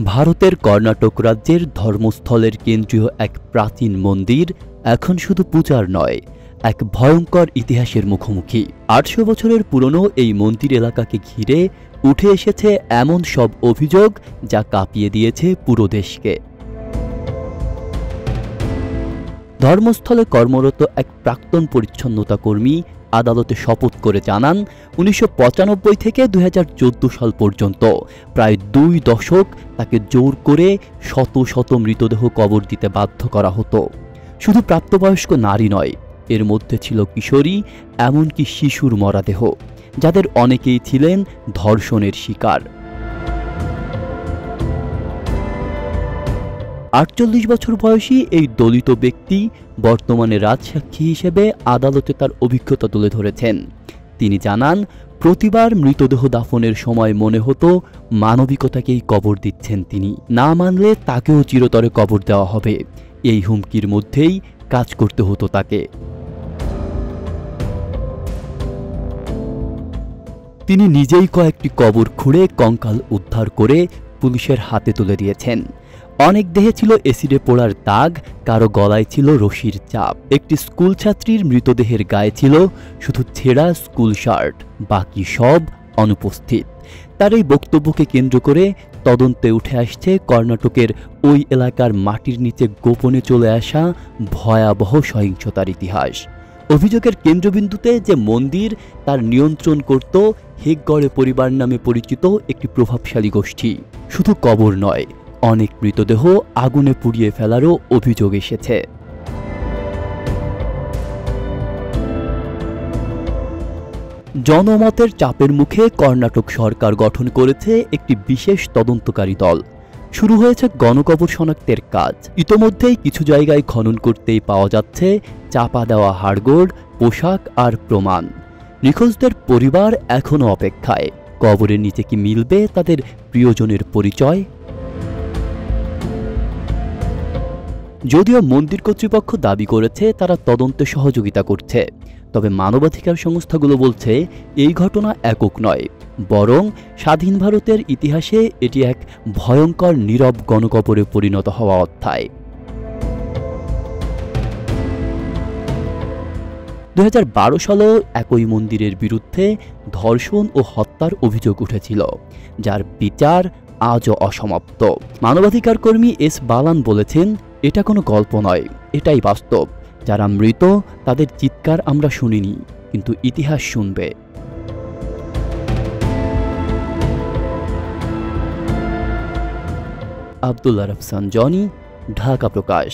ভারতের কর্ণাটক রাজ্যের ধর্মস্থলের কেন্দ্রীয় এক প্রাচীন মন্দির এখন শুধু পূজার নয়, এক ভয়ঙ্কর ইতিহাসের মুখোমুখি। ৮০০ বছরের পুরনো এই মন্দির এলাকাকে ঘিরে উঠে এসেছে এমন সব অভিযোগ যা কাঁপিয়ে দিয়েছে পুরো দেশকে। ধর্মস্থলে কর্মরত এক প্রাক্তন পরিচ্ছন্নতা কর্মী আদালতে শপথ করে জানান, ১৯৯৫ থেকে ২০১৪ সাল পর্যন্ত প্রায় ২ দশক তাকে জোর করে শত শত মৃতদেহ কবর দিতে বাধ্য করা হতো। শুধু প্রাপ্তবয়স্ক নারী নয়, এর মধ্যে ছিল কিশোরী, এমনকি শিশুর মরাদেহ, যাদের অনেকেই ছিলেন ধর্ষণের শিকার। ৪৮ বছর বয়সী এই দলিত ব্যক্তি বর্তমানে রাজসাক্ষী হিসেবে আদালতে তার অভিজ্ঞতা তুলে ধরেছেন। তিনি জানান, প্রতিবার মৃতদেহ দাফনের সময় মনে হতো মানবিকতাকেই কবর দিচ্ছেন তিনি, না মানলে তাকেও চিরতরে কবর দেওয়া হবে। এই হুমকির মধ্যেই কাজ করতে হতো তাকে। তিনি নিজেই কয়েকটি কবর খুঁড়ে কঙ্কাল উদ্ধার করে পুলিশের হাতে তুলে দিয়েছেন। অনেক দেহে ছিল এসিডে পোড়ার দাগ, কারো গলায় ছিল রশির চাপ। একটি স্কুল ছাত্রীর মৃতদেহের গায়ে ছিল শুধু ছেঁড়া স্কুল শার্ট, বাকি সব অনুপস্থিত। তার এই বক্তব্যকে কেন্দ্র করে তদন্তে উঠে আসছে কর্ণাটকের ওই এলাকার মাটির নিচে গোপনে চলে আসা ভয়াবহ সহিংসতার ইতিহাস। অভিযোগের কেন্দ্রবিন্দুতে যে মন্দির, তার নিয়ন্ত্রণ করত হেগড়ে পরিবার নামে পরিচিত একটি প্রভাবশালী গোষ্ঠী। শুধু কবর নয়, অনেক মৃতদেহ আগুনে পুড়িয়ে ফেলারও অভিযোগ এসেছে। জনমতের চাপের মুখে কর্ণাটক সরকার গঠন করেছে একটি বিশেষ তদন্তকারী দল। শুরু হয়েছে গণকবর শনাক্তের কাজ। ইতোমধ্যেই কিছু জায়গায় খনন করতেই পাওয়া যাচ্ছে চাপা দেওয়া হাড়গোড়, পোশাক আর প্রমাণ। নিখোঁজদের পরিবার এখনও অপেক্ষায়, কবরের নিচে কি মিলবে তাদের প্রিয়জনের পরিচয়? যদিও মন্দির কর্তৃপক্ষ দাবি করেছে তারা তদন্তে সহযোগিতা করছে, তবে মানবাধিকার সংস্থাগুলো বলছে এই ঘটনা একক নয়, বরং স্বাধীন ভারতের ইতিহাসে এটি এক ভয়ঙ্কর নীরব গণকবরে পরিণত হওয়া অধ্যায়। ২০১২ সালেও একই মন্দিরের বিরুদ্ধে ধর্ষণ ও হত্যার অভিযোগ উঠেছিল, যার বিচার আজও অসমাপ্ত। মানবাধিকার কর্মী এস বালান বলেছেন, এটা কোনো গল্প নয়, এটাই বাস্তব। যারা মৃত তাদের চিৎকার আমরা শুনিনি, কিন্তু ইতিহাস শুনবে। আব্দুল্লাহ রফসান জনি, ঢাকা প্রকাশ।